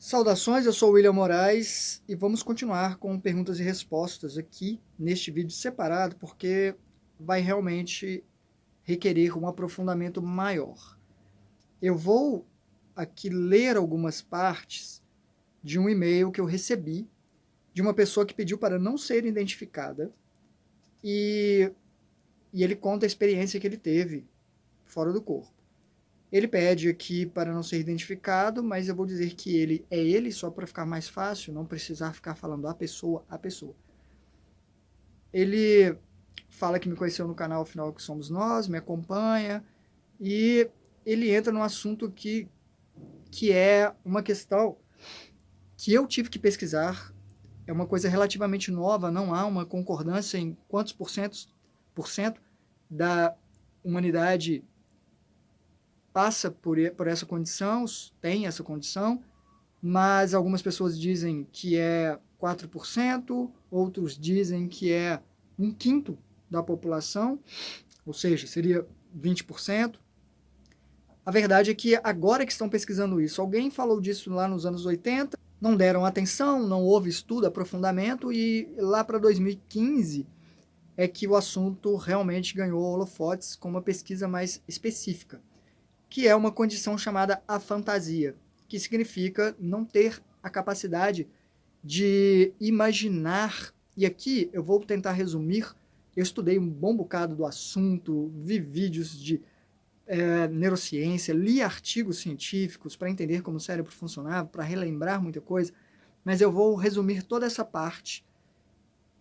Saudações, eu sou o William Moraes e vamos continuar com perguntas e respostas aqui neste vídeo separado, porque vai realmente requerer um aprofundamento maior. Eu vou aqui ler algumas partes de um e-mail que eu recebi de uma pessoa que pediu para não ser identificada e ele conta a experiência que ele teve fora do corpo. Ele pede aqui para não ser identificado, mas eu vou dizer que ele é ele, só para ficar mais fácil, não precisar ficar falando a pessoa, a pessoa. Ele fala que me conheceu no canal Afinal Que Somos Nós, me acompanha, e ele entra num assunto que é uma questão que eu tive que pesquisar, é uma coisa relativamente nova, não há uma concordância em quantos por cento da humanidade passa por essa condição, tem essa condição, mas algumas pessoas dizem que é 4%, outros dizem que é um quinto da população, ou seja, seria 20%. A verdade é que agora que estão pesquisando isso, alguém falou disso lá nos anos 80, não deram atenção, não houve estudo, aprofundamento, e lá para 2015 é que o assunto realmente ganhou holofotes com uma pesquisa mais específica, que é uma condição chamada afantasia, que significa não ter a capacidade de imaginar. E aqui eu vou tentar resumir. Eu estudei um bom bocado do assunto, vi vídeos de neurociência, li artigos científicos para entender como o cérebro funcionava, para relembrar muita coisa, mas eu vou resumir toda essa parte,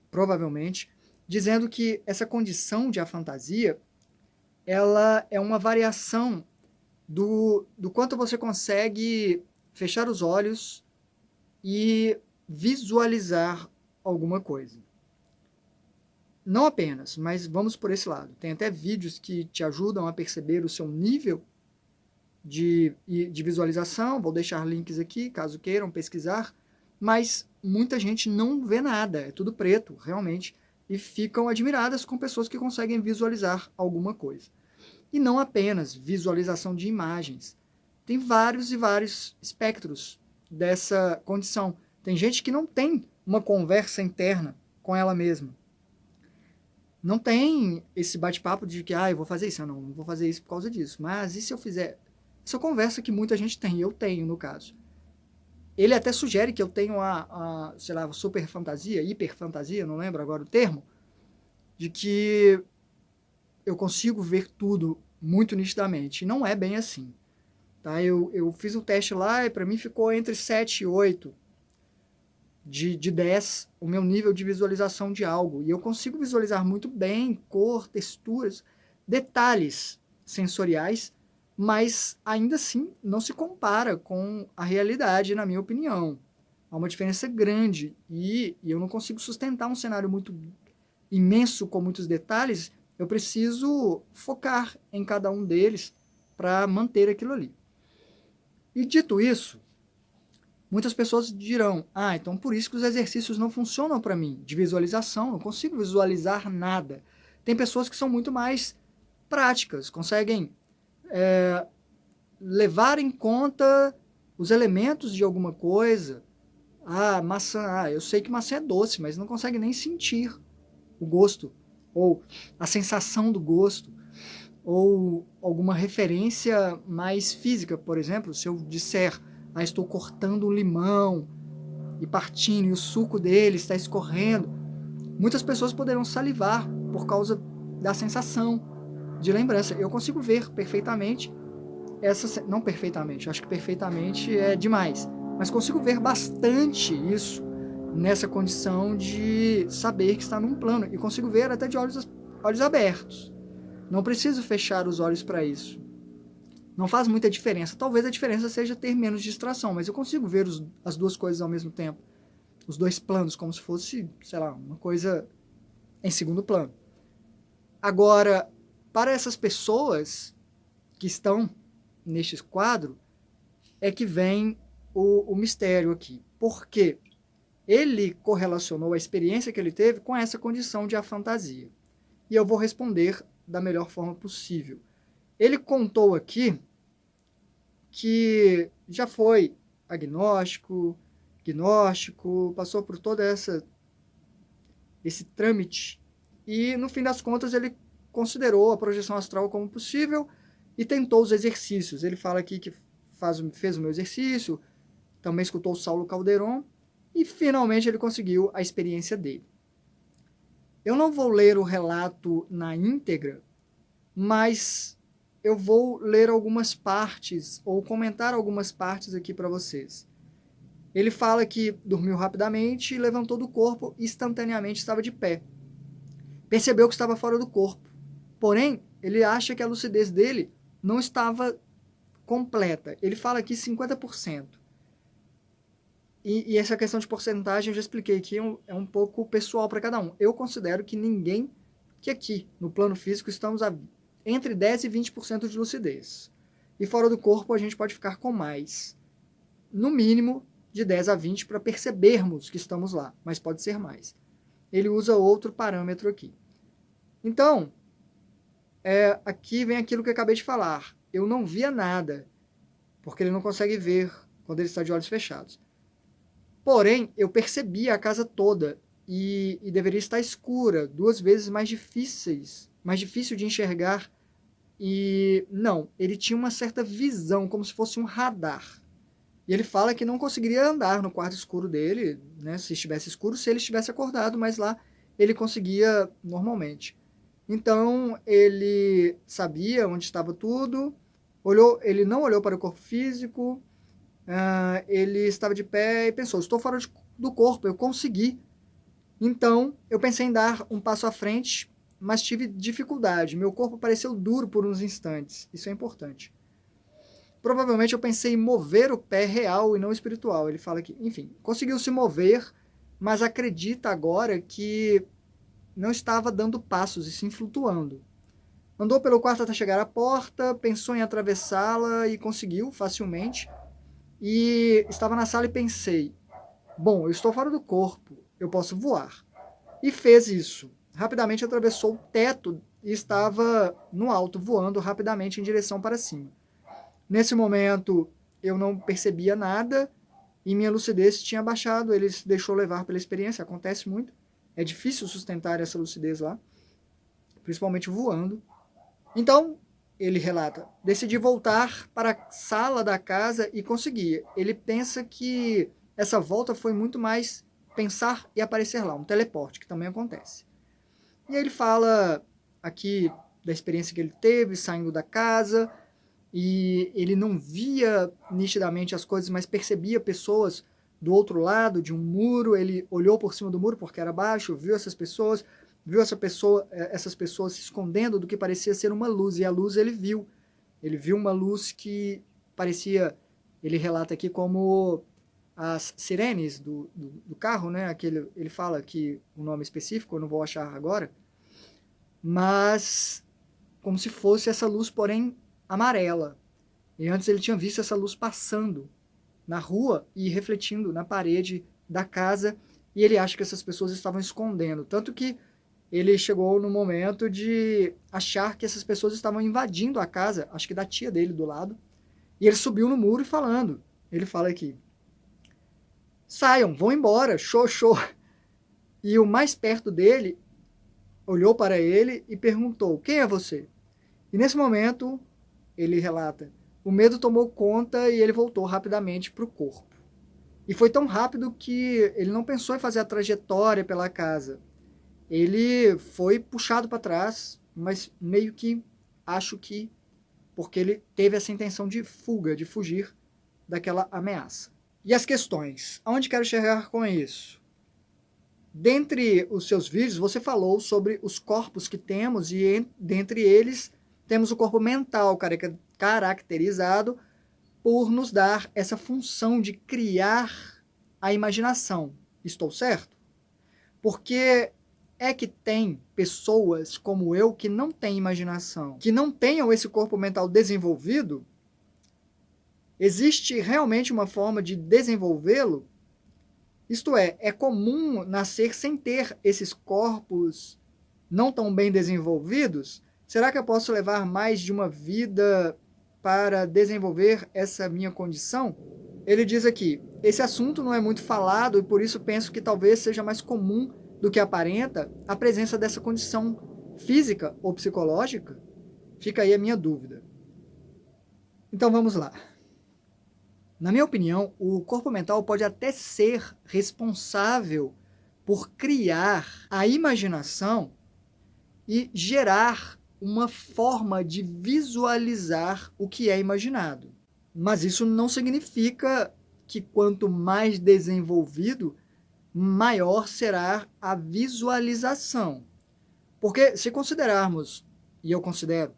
provavelmente, dizendo que essa condição de afantasia, ela é uma variação do quanto você consegue fechar os olhos e visualizar alguma coisa. Não apenas, mas vamos por esse lado. Tem até vídeos que te ajudam a perceber o seu nível de visualização. Vou deixar links aqui, caso queiram pesquisar. Mas muita gente não vê nada, é tudo preto, realmente. E ficam admiradas com pessoas que conseguem visualizar alguma coisa. E não apenas visualização de imagens. Tem vários e vários espectros dessa condição. Tem gente que não tem uma conversa interna com ela mesma. Não tem esse bate-papo de que, eu vou fazer isso, não vou fazer isso por causa disso. Mas e se eu fizer? Essa conversa que muita gente tem, eu tenho no caso. Ele até sugere que eu tenho sei lá, super fantasia, hiper fantasia, não lembro agora o termo, de que eu consigo ver tudo muito nitidamente. E não é bem assim. Tá? Eu fiz o teste lá e para mim ficou entre 7 e 8 de 10 o meu nível de visualização de algo. E eu consigo visualizar muito bem cor, texturas, detalhes sensoriais, mas ainda assim não se compara com a realidade, na minha opinião. Há uma diferença grande e eu não consigo sustentar um cenário muito imenso com muitos detalhes. Eu preciso focar em cada um deles para manter aquilo ali. E dito isso, muitas pessoas dirão, então por isso que os exercícios não funcionam para mim, de visualização, não consigo visualizar nada. Tem pessoas que são muito mais práticas, conseguem levar em conta os elementos de alguma coisa. Maçã, eu sei que maçã é doce, mas não consegue nem sentir o gosto, ou a sensação do gosto, ou alguma referência mais física, por exemplo, se eu disser, estou cortando um limão e partindo, e o suco dele está escorrendo, muitas pessoas poderão salivar por causa da sensação de lembrança. Eu consigo ver perfeitamente não perfeitamente, acho que perfeitamente é demais, mas consigo ver bastante isso nessa condição de saber que está num plano, e consigo ver até de olhos abertos. Não preciso fechar os olhos para isso. Não faz muita diferença. Talvez a diferença seja ter menos distração, mas eu consigo ver as duas coisas ao mesmo tempo. Os dois planos, como se fosse, sei lá, uma coisa em segundo plano. Agora, para essas pessoas que estão neste quadro, é que vem o mistério aqui. Por quê? Ele correlacionou a experiência que ele teve com essa condição de afantasia. E eu vou responder da melhor forma possível. Ele contou aqui que já foi agnóstico, gnóstico, passou por todo esse trâmite. E, no fim das contas, ele considerou a projeção astral como possível e tentou os exercícios. Ele fala aqui que fez o meu exercício, também escutou o Saulo Calderon, e finalmente ele conseguiu a experiência dele. Eu não vou ler o relato na íntegra, mas eu vou ler algumas partes, ou comentar algumas partes aqui para vocês. Ele fala que dormiu rapidamente, levantou do corpo e instantaneamente estava de pé. Percebeu que estava fora do corpo. Porém, ele acha que a lucidez dele não estava completa. Ele fala aqui 50%. E essa questão de porcentagem eu já expliquei aqui, é um pouco pessoal para cada um. Eu considero que ninguém, que aqui no plano físico estamos entre 10% e 20% de lucidez. E fora do corpo a gente pode ficar com mais. No mínimo de 10 a 20 para percebermos que estamos lá, mas pode ser mais. Ele usa outro parâmetro aqui. Então, aqui vem aquilo que eu acabei de falar. Eu não via nada, porque ele não consegue ver quando ele está de olhos fechados. Porém, eu percebia a casa toda e deveria estar escura, 2 vezes mais difícil de enxergar. E não, ele tinha uma certa visão, como se fosse um radar. E ele fala que não conseguiria andar no quarto escuro dele, né, se estivesse escuro, se ele estivesse acordado, mas lá ele conseguia normalmente. Então, ele sabia onde estava tudo, ele não olhou para o corpo físico, ele estava de pé e pensou, estou fora do corpo, eu consegui. Então, eu pensei em dar um passo à frente, mas tive dificuldade. Meu corpo pareceu duro por uns instantes. Isso é importante. Provavelmente eu pensei em mover o pé real e não espiritual. Ele fala aqui. Enfim, conseguiu se mover, mas acredita agora que não estava dando passos e sim flutuando. Andou pelo quarto até chegar à porta, pensou em atravessá-la e conseguiu facilmente. E estava na sala e pensei, bom, eu estou fora do corpo, eu posso voar. E fez isso. Rapidamente atravessou o teto e estava no alto, voando rapidamente em direção para cima. Nesse momento, eu não percebia nada e minha lucidez tinha baixado. Ele se deixou levar pela experiência, acontece muito. É difícil sustentar essa lucidez lá, principalmente voando. Então, ele relata, decidi voltar para a sala da casa e consegui. Ele pensa que essa volta foi muito mais pensar e aparecer lá, um teleporte, que também acontece. E aí ele fala aqui da experiência que ele teve saindo da casa, e ele não via nitidamente as coisas, mas percebia pessoas do outro lado de um muro. Ele olhou por cima do muro porque era baixo, viu essas pessoas se escondendo do que parecia ser uma luz, e a luz ele viu uma luz que parecia, ele relata aqui como as sirenes do carro, né? Ele fala que o nome específico, eu não vou achar agora, mas como se fosse essa luz, porém amarela. E antes ele tinha visto essa luz passando na rua e refletindo na parede da casa, e ele acha que essas pessoas estavam escondendo. Tanto que ele chegou no momento de achar que essas pessoas estavam invadindo a casa, acho que da tia dele do lado, e ele subiu no muro e falando. Ele fala aqui, saiam, vão embora, show, show. E o mais perto dele olhou para ele e perguntou, quem é você? E nesse momento, ele relata, o medo tomou conta e ele voltou rapidamente para o corpo. E foi tão rápido que ele não pensou em fazer a trajetória pela casa. Ele foi puxado para trás, mas meio que, acho que, porque ele teve essa intenção de fuga, de fugir daquela ameaça. E as questões? Aonde quero chegar com isso? Dentre os seus vídeos, você falou sobre os corpos que temos, e dentre eles temos o corpo mental, caracterizado por nos dar essa função de criar a imaginação. Estou certo? Porque é que tem pessoas como eu que não têm imaginação, que não tenham esse corpo mental desenvolvido. Existe realmente uma forma de desenvolvê-lo? Isto é comum nascer sem ter esses corpos não tão bem desenvolvidos? Será que eu posso levar mais de uma vida para desenvolver essa minha condição? Ele diz aqui, esse assunto não é muito falado e por isso penso que talvez seja mais comum do que aparenta a presença dessa condição física ou psicológica. Fica aí a minha dúvida. Então vamos lá. Na minha opinião, o corpo mental pode até ser responsável por criar a imaginação e gerar uma forma de visualizar o que é imaginado. Mas isso não significa que quanto mais desenvolvido, maior será a visualização. Porque se considerarmos, e eu considero,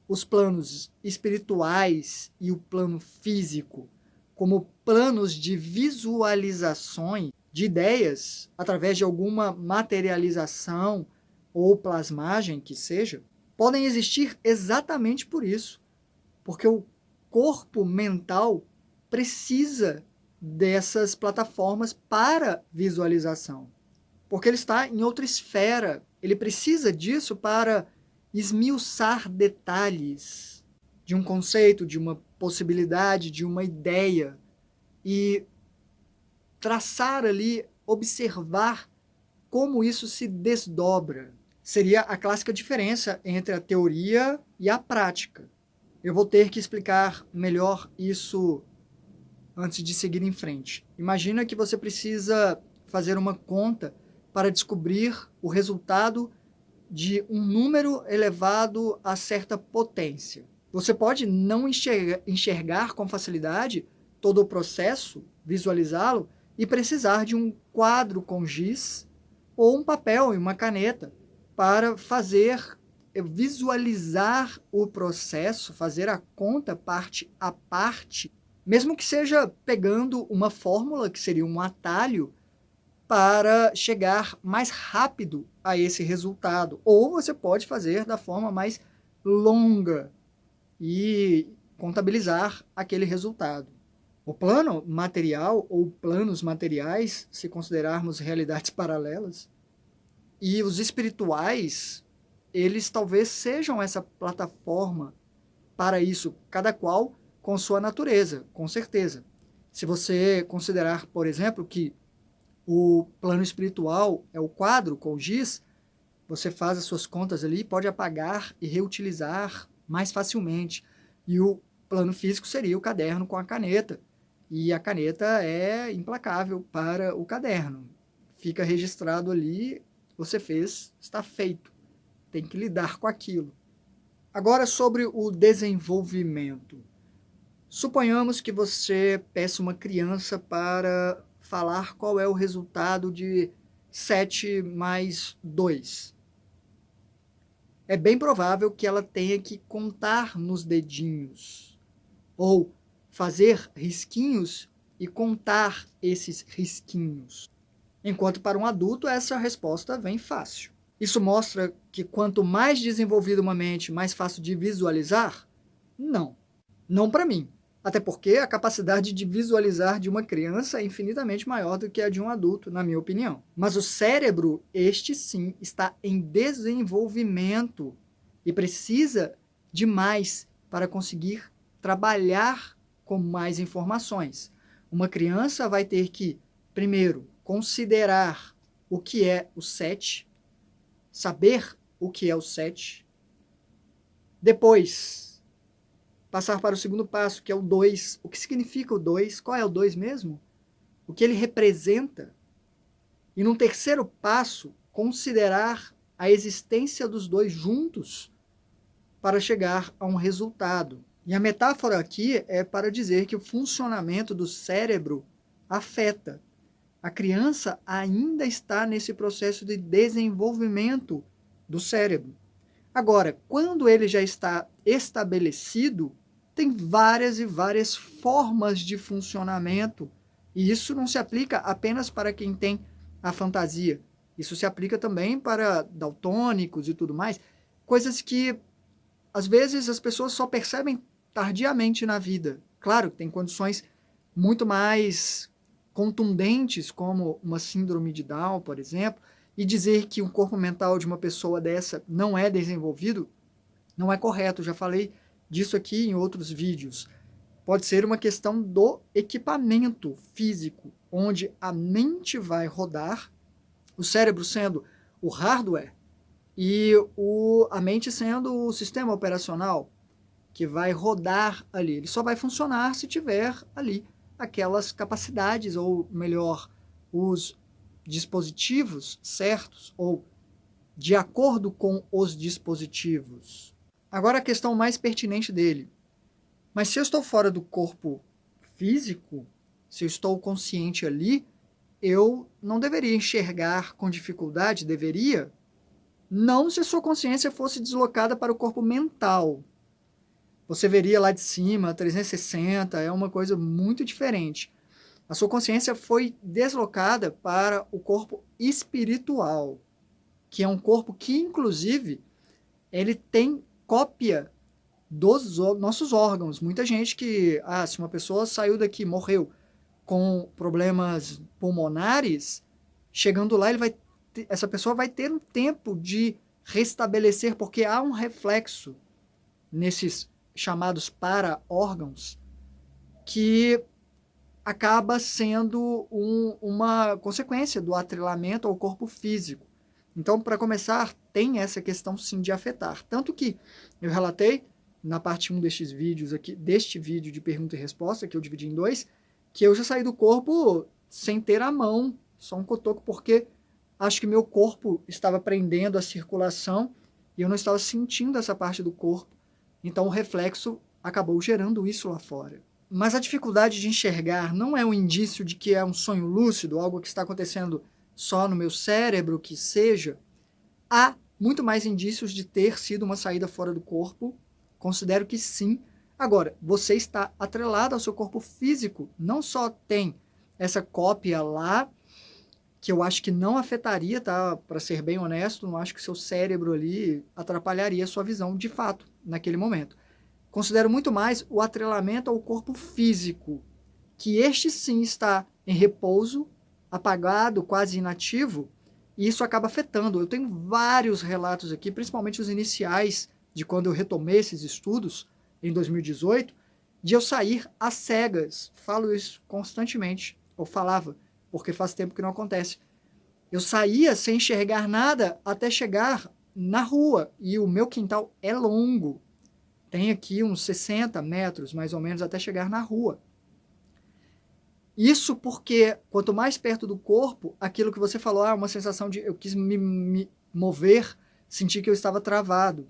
os planos espirituais e o plano físico como planos de visualizações de ideias através de alguma materialização ou plasmagem que seja, podem existir exatamente por isso, porque o corpo mental precisa dessas plataformas para visualização, porque ele está em outra esfera, ele precisa disso para esmiuçar detalhes de um conceito, de uma possibilidade, de uma ideia e traçar ali, observar como isso se desdobra. Seria a clássica diferença entre a teoria e a prática. Eu vou ter que explicar melhor isso antes de seguir em frente. Imagina que você precisa fazer uma conta para descobrir o resultado de um número elevado a certa potência. Você pode não enxergar com facilidade todo o processo, visualizá-lo, e precisar de um quadro com giz ou um papel e uma caneta para fazer visualizar o processo, fazer a conta parte a parte, mesmo que seja pegando uma fórmula, que seria um atalho, para chegar mais rápido a esse resultado. Ou você pode fazer da forma mais longa e contabilizar aquele resultado. O plano material ou planos materiais, se considerarmos realidades paralelas, e os espirituais, eles talvez sejam essa plataforma para isso, cada qual com sua natureza, com certeza. Se você considerar, por exemplo, que o plano espiritual é o quadro com giz, você faz as suas contas ali, pode apagar e reutilizar mais facilmente. E o plano físico seria o caderno com a caneta. E a caneta é implacável para o caderno. Fica registrado ali, você fez, está feito. Tem que lidar com aquilo. Agora, sobre o desenvolvimento. Suponhamos que você peça uma criança para falar qual é o resultado de 7 mais 2. É bem provável que ela tenha que contar nos dedinhos, ou fazer risquinhos e contar esses risquinhos. Enquanto para um adulto essa resposta vem fácil. Isso mostra que quanto mais desenvolvida uma mente, mais fácil de visualizar? Não. Não para mim. Até porque a capacidade de visualizar de uma criança é infinitamente maior do que a de um adulto, na minha opinião. Mas o cérebro, este sim, está em desenvolvimento e precisa de mais para conseguir trabalhar com mais informações. Uma criança vai ter que, primeiro, considerar o que é o 7, saber o que é o 7, depois passar para o segundo passo, que é o 2. O que significa o 2? Qual é o 2 mesmo? O que ele representa? E num terceiro passo, considerar a existência dos dois juntos para chegar a um resultado. E a metáfora aqui é para dizer que o funcionamento do cérebro afeta. A criança ainda está nesse processo de desenvolvimento do cérebro. Agora, quando ele já está estabelecido, tem várias e várias formas de funcionamento. E isso não se aplica apenas para quem tem a fantasia. Isso se aplica também para daltônicos e tudo mais. Coisas que, às vezes, as pessoas só percebem tardiamente na vida. Claro que tem condições muito mais contundentes, como uma síndrome de Down, por exemplo, e dizer que o corpo mental de uma pessoa dessa não é desenvolvido, não é correto. Já falei disso aqui em outros vídeos. pode ser uma questão do equipamento físico, onde a mente vai rodar, o cérebro sendo o hardware e a mente sendo o sistema operacional que vai rodar ali. Ele só vai funcionar se tiver ali aquelas capacidades, ou melhor, os dispositivos certos, ou de acordo com os dispositivos. Agora a questão mais pertinente dele. Mas se eu estou fora do corpo físico, se eu estou consciente ali, eu não deveria enxergar com dificuldade, deveria? Não se a sua consciência fosse deslocada para o corpo mental. Você veria lá de cima, 360, é uma coisa muito diferente. A sua consciência foi deslocada para o corpo espiritual, que é um corpo que, inclusive, ele tem cópia dos nossos órgãos. Muita gente que, se uma pessoa saiu daqui, morreu com problemas pulmonares, chegando lá, essa pessoa vai ter um tempo de restabelecer, porque há um reflexo nesses chamados para-órgãos que acaba sendo uma consequência do atrelamento ao corpo físico. Então, para começar, tem essa questão sim de afetar. Tanto que eu relatei na parte 1 destes vídeos aqui, deste vídeo de pergunta e resposta, que eu dividi em 2, que eu já saí do corpo sem ter a mão, só um cotoco, porque acho que meu corpo estava prendendo a circulação e eu não estava sentindo essa parte do corpo. Então o reflexo acabou gerando isso lá fora. Mas a dificuldade de enxergar não é um indício de que é um sonho lúcido, algo que está acontecendo só no meu cérebro, que seja. Há muito mais indícios de ter sido uma saída fora do corpo. Considero que sim. Agora, você está atrelado ao seu corpo físico. Não só tem essa cópia lá, que eu acho que não afetaria, tá? Para ser bem honesto, não acho que seu cérebro ali atrapalharia a sua visão de fato naquele momento. Considero muito mais o atrelamento ao corpo físico, que este sim está em repouso, apagado, quase inativo, e isso acaba afetando. Eu tenho vários relatos aqui, principalmente os iniciais, de quando eu retomei esses estudos, em 2018, de eu sair às cegas. Falo isso constantemente, ou falava, porque faz tempo que não acontece. Eu saía sem enxergar nada até chegar na rua, e o meu quintal é longo. Tem aqui uns 60 metros, mais ou menos, até chegar na rua. Isso porque, quanto mais perto do corpo, aquilo que você falou, uma sensação de eu quis me mover, senti que eu estava travado.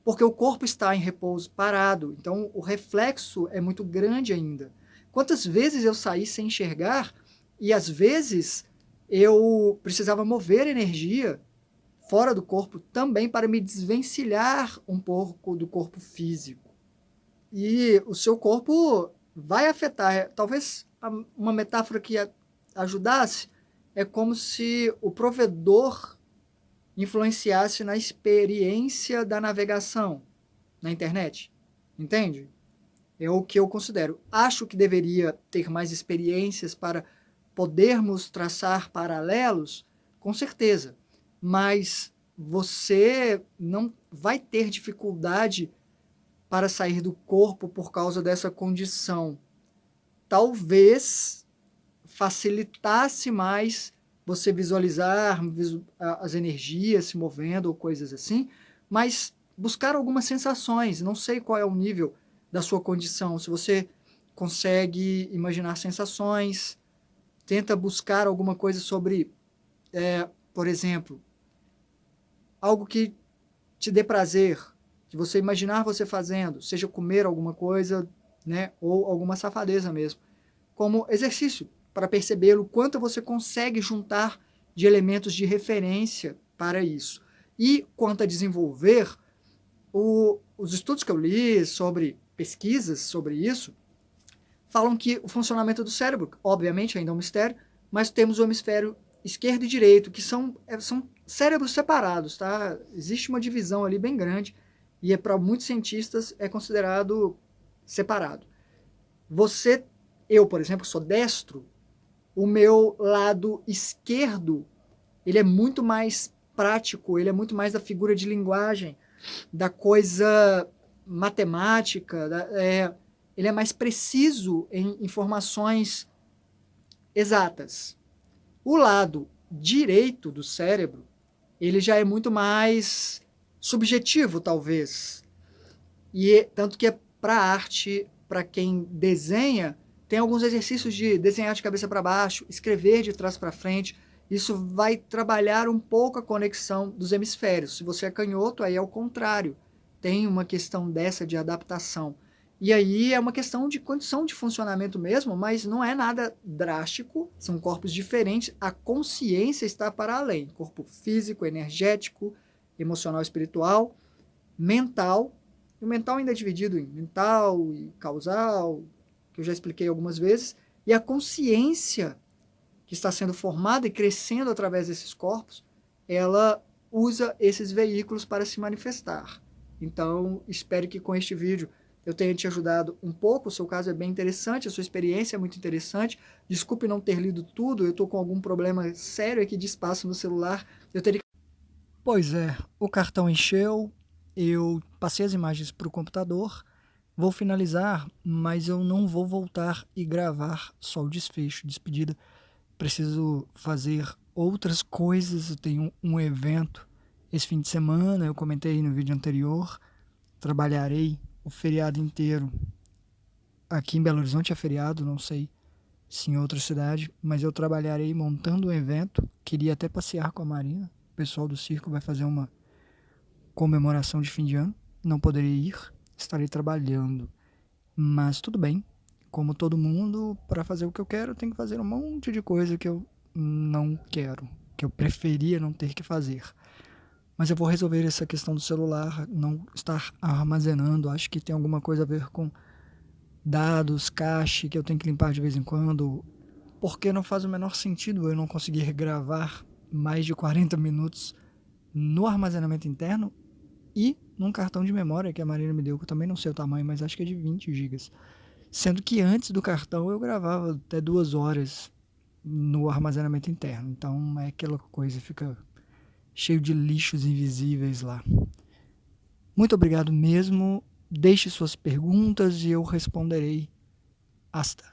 Porque o corpo está em repouso, parado. Então, o reflexo é muito grande ainda. Quantas vezes eu saí sem enxergar e, às vezes, eu precisava mover energia fora do corpo também para me desvencilhar um pouco do corpo físico. E o seu corpo vai afetar. Talvez uma metáfora que ajudasse é como se o provedor influenciasse na experiência da navegação na internet. Entende? É o que eu considero. Acho que deveria ter mais experiências para podermos traçar paralelos, com certeza. Mas você não vai ter dificuldade para sair do corpo por causa dessa condição. Talvez facilitasse mais você visualizar as energias se movendo ou coisas assim, mas buscar algumas sensações. Não sei qual é o nível da sua condição. Se você consegue imaginar sensações, tenta buscar alguma coisa sobre, por exemplo, algo que te dê prazer, que você imaginar você fazendo, seja comer alguma coisa, né, ou alguma safadeza mesmo, como exercício, para perceber o quanto você consegue juntar de elementos de referência para isso. E quanto a desenvolver, os estudos que eu li sobre pesquisas sobre isso, falam que o funcionamento do cérebro, obviamente ainda é um mistério, mas temos o hemisfério esquerdo e direito, que são cérebros separados, tá? Existe uma divisão ali bem grande, e para muitos cientistas é considerado separado. Eu, por exemplo, sou destro, o meu lado esquerdo, ele é muito mais prático, ele é muito mais da figura de linguagem, da coisa matemática, ele é mais preciso em informações exatas. O lado direito do cérebro, ele já é muito mais subjetivo, talvez. E tanto que é para arte, para quem desenha, tem alguns exercícios de desenhar de cabeça para baixo, escrever de trás para frente. Isso vai trabalhar um pouco a conexão dos hemisférios. Se você é canhoto, aí é o contrário. Tem uma questão dessa de adaptação. E aí é uma questão de condição de funcionamento mesmo, mas não é nada drástico, são corpos diferentes, a consciência está para além. Corpo físico, energético, emocional, espiritual, mental. E o mental ainda é dividido em mental e causal, que eu já expliquei algumas vezes, e a consciência que está sendo formada e crescendo através desses corpos, ela usa esses veículos para se manifestar. Então, espero que com este vídeo eu tenha te ajudado um pouco. O seu caso é bem interessante, a sua experiência é muito interessante. Desculpe não ter lido tudo, eu estou com algum problema sério aqui de espaço no celular. Eu teria... Pois é, o cartão encheu, eu passei as imagens para o computador, vou finalizar, mas eu não vou voltar e gravar só o desfecho, despedida. Preciso fazer outras coisas, eu tenho um evento esse fim de semana, eu comentei no vídeo anterior, trabalharei o feriado inteiro. Aqui em Belo Horizonte é feriado, não sei se em outra cidade, mas eu trabalharei montando um evento, queria até passear com a Marina, o pessoal do circo vai fazer uma comemoração de fim de ano, não poderei ir, estarei trabalhando, mas tudo bem. Como todo mundo, para fazer o que eu quero, eu tenho que fazer um monte de coisa que eu não quero, que eu preferia não ter que fazer. Mas eu vou resolver essa questão do celular, não estar armazenando. Acho que tem alguma coisa a ver com dados, cache, que eu tenho que limpar de vez em quando. Porque não faz o menor sentido eu não conseguir gravar mais de 40 minutos no armazenamento interno e num cartão de memória que a Marina me deu, que eu também não sei o tamanho, mas acho que é de 20 gigas. Sendo que antes do cartão eu gravava até 2 horas no armazenamento interno. Então é aquela coisa, fica cheio de lixos invisíveis lá. Muito obrigado mesmo. Deixe suas perguntas e eu responderei. Hasta.